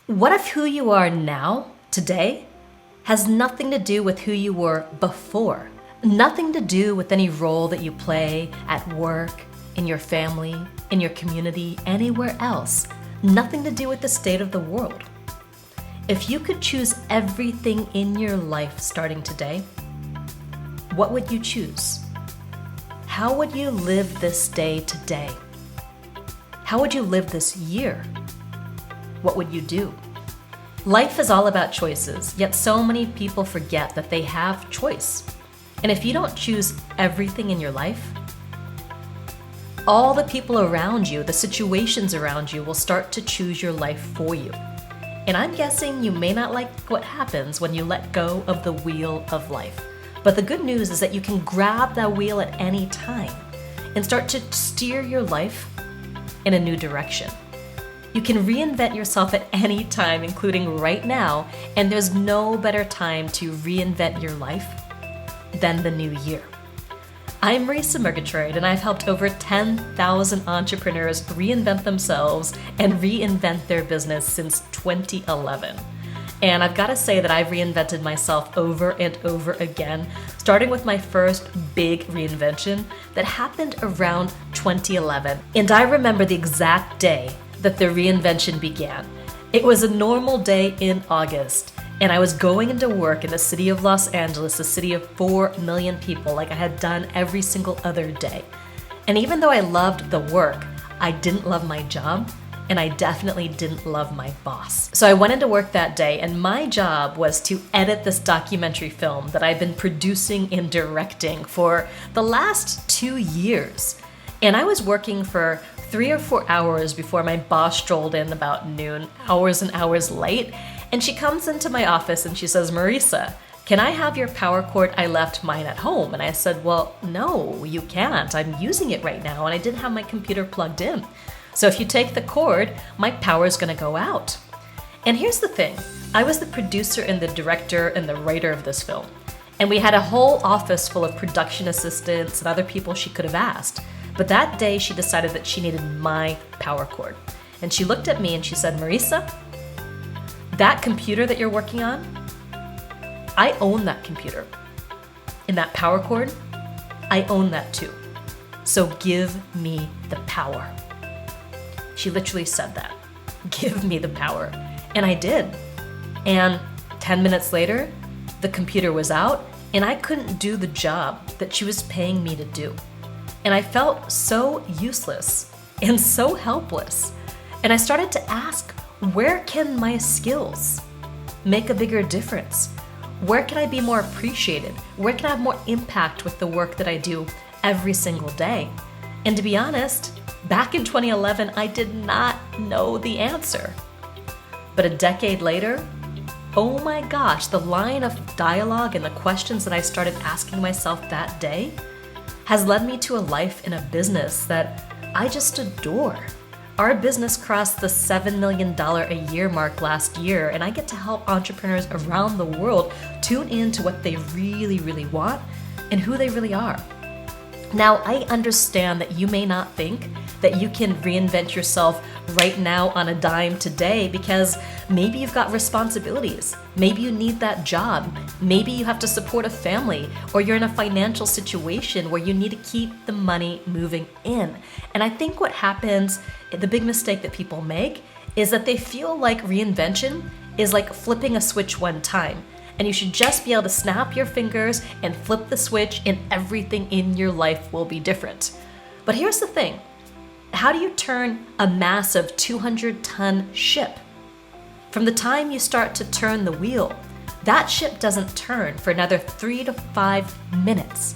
What if who you are now, today, has nothing to do with who you were before? Nothing to do with any role that you play at work, in your family, in your community, anywhere else. Nothing to do with the state of the world. If you could choose everything in your life starting today, what would you choose? How would you live this day today? How would you live this year? What would you do? Life is all about choices, yet so many people forget that they have choice. And if you don't choose everything in your life, all the people around you, the situations around you will start to choose your life for you. And I'm guessing you may not like what happens when you let go of the wheel of life. But the good news is that you can grab that wheel at any time and start to steer your life in a new direction. You can reinvent yourself at any time, including right now, and there's no better time to reinvent your life than the new year. I'm Marisa Murgatroyd, and I've helped over 10,000 entrepreneurs reinvent themselves and reinvent their business since 2011. And I've got to say that I've reinvented myself over and over again, starting with my first big reinvention that happened around 2011. And I remember the exact day that the reinvention began. It was a normal day in August, and I was going into work in the city of Los Angeles, a city of 4 million people, like I had done every single other day. And even though I loved the work, I didn't love my job, and I definitely didn't love my boss. So I went into work that day, and my job was to edit this documentary film that I've been producing and directing for the last 2 years. And I was working for 3 or 4 hours before my boss strolled in about noon, hours and hours late. And she comes into my office and she says, "Marisa, can I have your power cord? I left mine at home." And I said, "Well, no, you can't. I'm using it right now and I didn't have my computer plugged in. So if you take the cord, my power's gonna go out." And here's the thing. I was the producer and the director and the writer of this film. And we had a whole office full of production assistants and other people she could have asked. But that day she decided that she needed my power cord. And she looked at me and she said, "Marisa, that computer that you're working on, I own that computer. And that power cord, I own that too. So give me the power." She literally said that. Give me the power. And I did. And 10 minutes later, the computer was out and I couldn't do the job that she was paying me to do. And I felt so useless and so helpless. And I started to ask, where can my skills make a bigger difference? Where can I be more appreciated? Where can I have more impact with the work that I do every single day? And to be honest, back in 2011, I did not know the answer. But a decade later, oh my gosh, the line of dialogue and the questions that I started asking myself that day has led me to a life in a business that I just adore. Our business crossed the $7 million a year mark last year, and I get to help entrepreneurs around the world tune into what they really, really want and who they really are. Now, I understand that you may not think that you can reinvent yourself right now on a dime today because maybe you've got responsibilities. Maybe you need that job. Maybe you have to support a family, or you're in a financial situation where you need to keep the money moving in. And I think what happens, the big mistake that people make, is that they feel like reinvention is like flipping a switch one time. And you should just be able to snap your fingers and flip the switch and everything in your life will be different. But here's the thing. How do you turn a massive 200-ton ship? From the time you start to turn the wheel, that ship doesn't turn for another 3 to 5 minutes.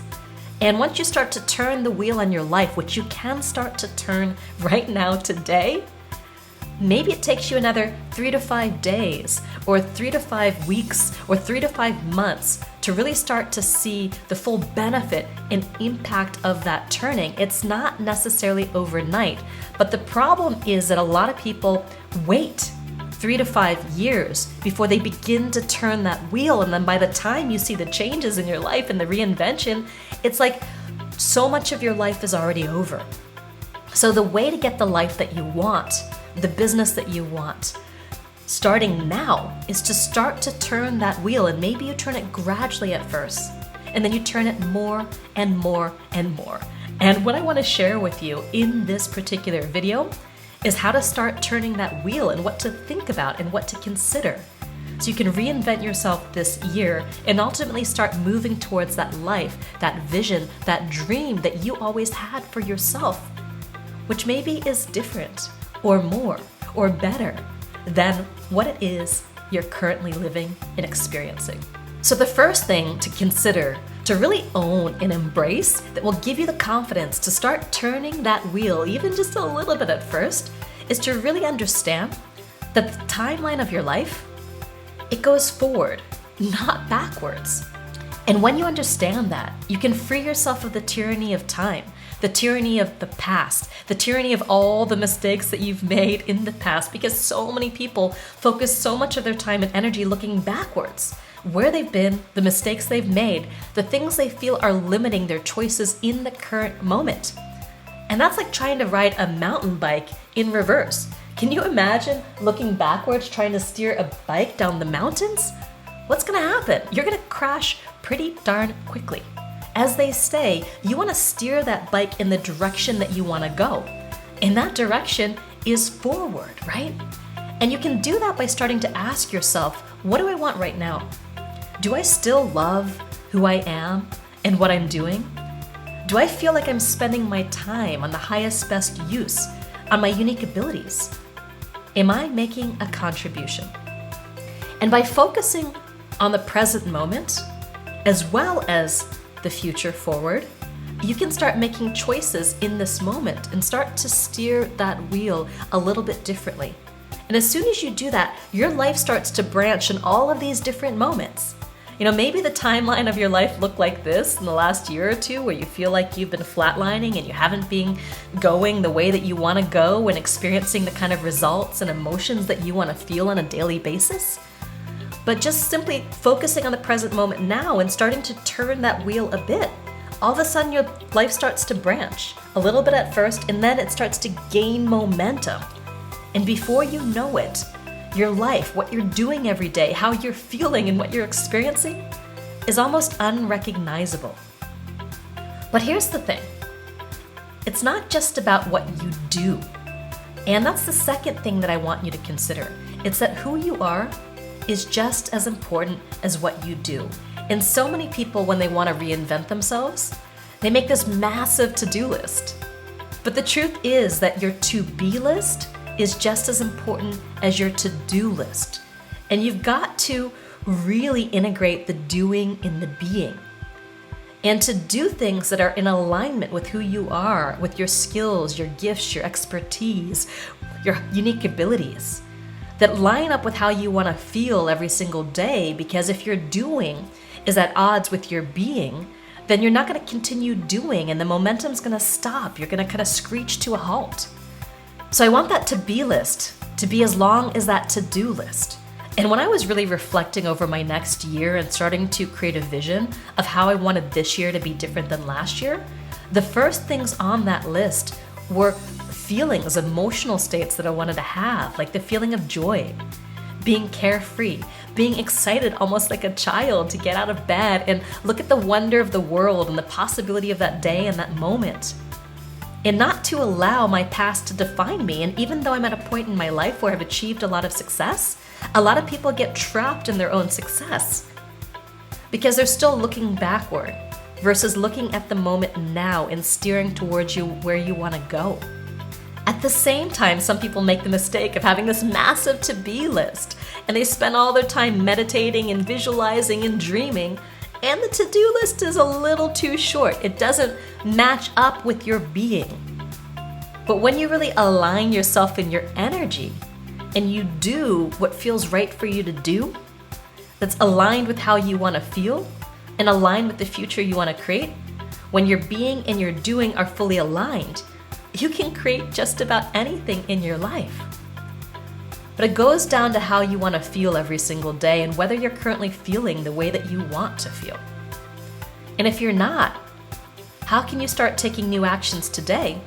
And once you start to turn the wheel on your life, which you can start to turn right now today, maybe it takes you another 3 to 5 days, or 3 to 5 weeks, or 3 to 5 months to really start to see the full benefit and impact of that turning. It's not necessarily overnight, but the problem is that a lot of people wait 3 to 5 years before they begin to turn that wheel. And then by the time you see the changes in your life and the reinvention, it's like so much of your life is already over. So the way to get the life that you want, the business that you want, starting now is to start to turn that wheel, and maybe you turn it gradually at first, and then you turn it more and more and more. And what I want to share with you in this particular video is how to start turning that wheel and what to think about and what to consider, so you can reinvent yourself this year and ultimately start moving towards that life, that vision, that dream that you always had for yourself, which maybe is different or more or better than what it is you're currently living and experiencing. So the first thing to consider, to really own and embrace, that will give you the confidence to start turning that wheel, even just a little bit at first, is to really understand that the timeline of your life, it goes forward, not backwards. And when you understand that, you can free yourself of the tyranny of time, the tyranny of the past, the tyranny of all the mistakes that you've made in the past, because so many people focus so much of their time and energy looking backwards, where they've been, the mistakes they've made, the things they feel are limiting their choices in the current moment. And that's like trying to ride a mountain bike in reverse. Can you imagine looking backwards trying to steer a bike down the mountains? What's gonna happen? You're gonna crash pretty darn quickly. As they say, you wanna steer that bike in the direction that you wanna go. And that direction is forward, right? And you can do that by starting to ask yourself, what do I want right now? Do I still love who I am and what I'm doing? Do I feel like I'm spending my time on the highest, best use, on my unique abilities? Am I making a contribution? And by focusing on the present moment, as well as the future forward, you can start making choices in this moment and start to steer that wheel a little bit differently. And as soon as you do that, your life starts to branch in all of these different moments. You know, maybe the timeline of your life looked like this in the last year or two, where you feel like you've been flatlining and you haven't been going the way that you want to go and experiencing the kind of results and emotions that you want to feel on a daily basis. But just simply focusing on the present moment now and starting to turn that wheel a bit, all of a sudden your life starts to branch a little bit at first, and then it starts to gain momentum. And before you know it, your life, what you're doing every day, how you're feeling and what you're experiencing is almost unrecognizable. But here's the thing. It's not just about what you do. And that's the second thing that I want you to consider. It's that who you are is just as important as what you do. And so many people, when they want to reinvent themselves, they make this massive to-do list. But the truth is that your to-be list is just as important as your to-do list. And you've got to really integrate the doing in the being. And to do things that are in alignment with who you are, with your skills, your gifts, your expertise, your unique abilities, that line up with how you want to feel every single day. Because if your doing is at odds with your being, then you're not going to continue doing, and the momentum's going to stop. You're going to kind of screech to a halt. So I want that to-be list to be as long as that to-do list. And when I was really reflecting over my next year and starting to create a vision of how I wanted this year to be different than last year, the first things on that list were feelings, emotional states that I wanted to have, like the feeling of joy, being carefree, being excited almost like a child to get out of bed and look at the wonder of the world and the possibility of that day and that moment. And not to allow my past to define me. And even though I'm at a point in my life where I've achieved a lot of success, a lot of people get trapped in their own success because they're still looking backward versus looking at the moment now and steering towards you where you want to go. At the same time, some people make the mistake of having this massive to-be list, and they spend all their time meditating and visualizing and dreaming, and the to-do list is a little too short. It doesn't match up with your being. But when you really align yourself in your energy and you do what feels right for you to do, that's aligned with how you want to feel and aligned with the future you want to create, when your being and your doing are fully aligned, you can create just about anything in your life. But it goes down to how you want to feel every single day and whether you're currently feeling the way that you want to feel. And if you're not, how can you start taking new actions today?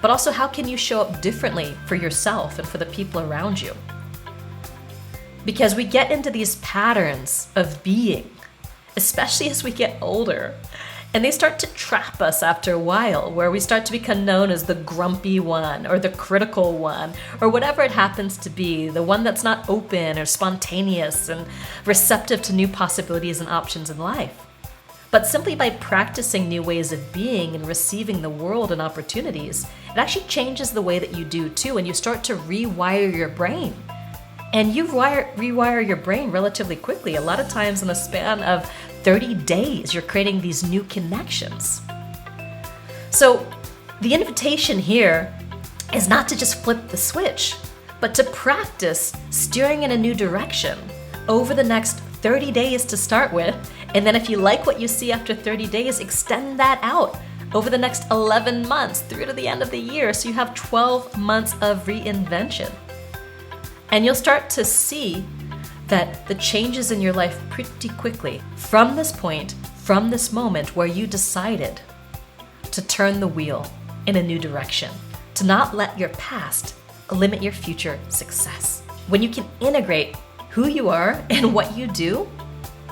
But also, how can you show up differently for yourself and for the people around you? because we get into these patterns of being, especially as we get older. And they start to trap us after a while, where we start to become known as the grumpy one or the critical one, or whatever it happens to be, the one that's not open or spontaneous and receptive to new possibilities and options in life. But simply by practicing new ways of being and receiving the world and opportunities, it actually changes the way that you do too, and you start to rewire your brain. And you rewire your brain relatively quickly. A lot of times in the span of 30 days, you're creating these new connections. So the invitation here is not to just flip the switch, but to practice steering in a new direction over the next 30 days to start with. And then if you like what you see after 30 days, extend that out over the next 11 months through to the end of the year. So you have 12 months of reinvention. And you'll start to see that the changes in your life pretty quickly from this point, from this moment where you decided to turn the wheel in a new direction, to not let your past limit your future success. When you can integrate who you are and what you do,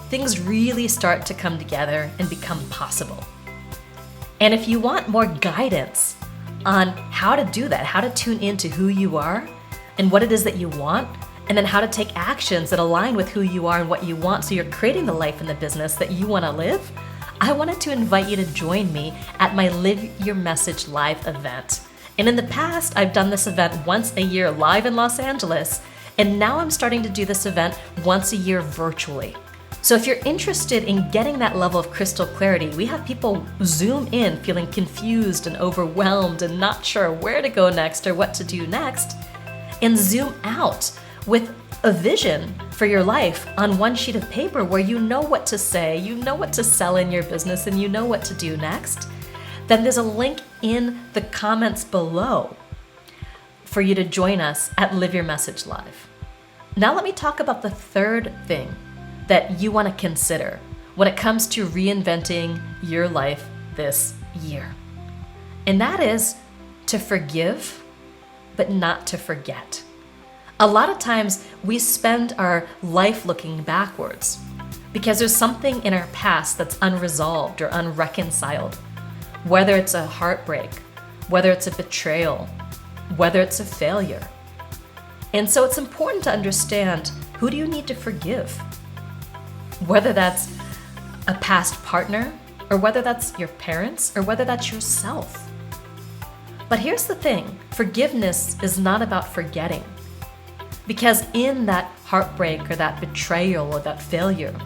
things really start to come together and become possible. And if you want more guidance on how to do that, how to tune into who you are and what it is that you want, and then how to take actions that align with who you are and what you want so you're creating the life and the business that you want to live, I wanted to invite you to join me at my Live Your Message Live event. And in the past, I've done this event once a year live in Los Angeles, and now I'm starting to do this event once a year virtually. So if you're interested in getting that level of crystal clarity, we have people Zoom in feeling confused and overwhelmed and not sure where to go next or what to do next, and Zoom out with a vision for your life on one sheet of paper where you know what to say, you know what to sell in your business, and you know what to do next, then there's a link in the comments below for you to join us at Live Your Message Live. Now let me talk about the third thing that you want to consider when it comes to reinventing your life this year. And that is to forgive, but not to forget. A lot of times we spend our life looking backwards because there's something in our past that's unresolved or unreconciled, whether it's a heartbreak, whether it's a betrayal, whether it's a failure. And so it's important to understand, who do you need to forgive? Whether that's a past partner, or whether that's your parents, or whether that's yourself. But here's the thing, forgiveness is not about forgetting. Because in that heartbreak or that betrayal or that failure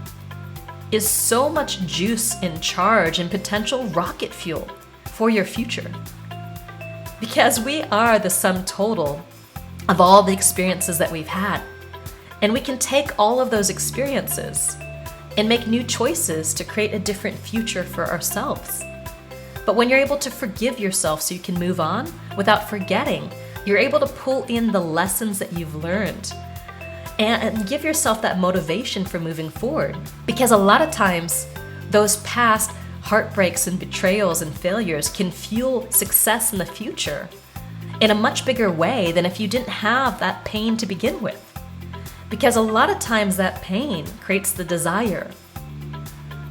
is so much juice and charge and potential rocket fuel for your future. Because we are the sum total of all the experiences that we've had. And we can take all of those experiences and make new choices to create a different future for ourselves. But when you're able to forgive yourself so you can move on without forgetting, you're able to pull in the lessons that you've learned and give yourself that motivation for moving forward. Because a lot of times, those past heartbreaks and betrayals and failures can fuel success in the future in a much bigger way than if you didn't have that pain to begin with. Because a lot of times that pain creates the desire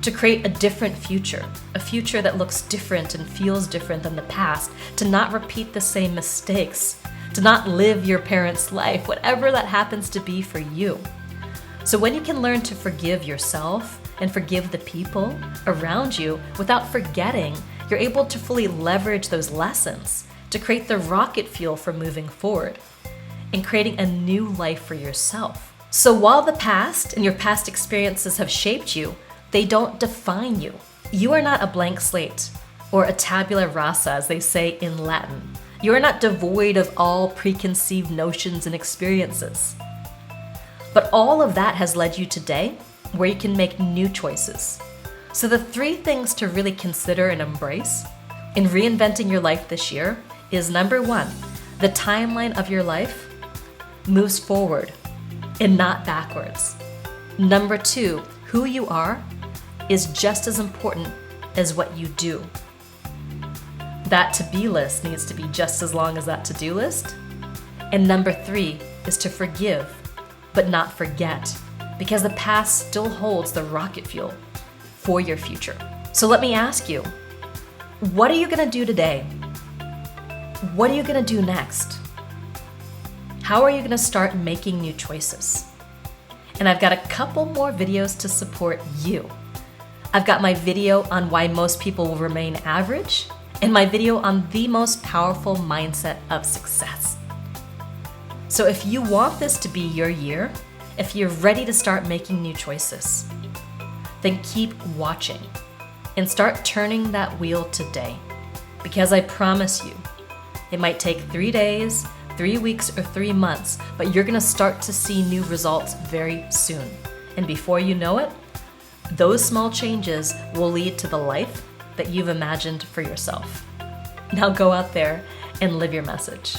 to create a different future, a future that looks different and feels different than the past, to not repeat the same mistakes, to not live your parents' life, whatever that happens to be for you. So when you can learn to forgive yourself and forgive the people around you without forgetting, you're able to fully leverage those lessons to create the rocket fuel for moving forward and creating a new life for yourself. So while the past and your past experiences have shaped you, they don't define you. You are not a blank slate or a tabula rasa, as they say in Latin. You are not devoid of all preconceived notions and experiences. But all of that has led you today where you can make new choices. So the 3 things to really consider and embrace in reinventing your life this year is, number 1, the timeline of your life moves forward and not backwards. Number 2, who you are is just as important as what you do. That to-be list needs to be just as long as that to-do list. And number 3 is to forgive but not forget, because the past still holds the rocket fuel for your future. So let me ask you, what are you gonna do today? What are you gonna do next? How are you gonna start making new choices? And I've got a couple more videos to support you. I've got my video on why most people will remain average, and my video on the most powerful mindset of success. So if you want this to be your year, if you're ready to start making new choices, then keep watching and start turning that wheel today. Because I promise you, it might take 3 days, 3 weeks, or 3 months, but you're gonna start to see new results very soon. And before you know it, those small changes will lead to the life that you've imagined for yourself. Now go out there and live your message.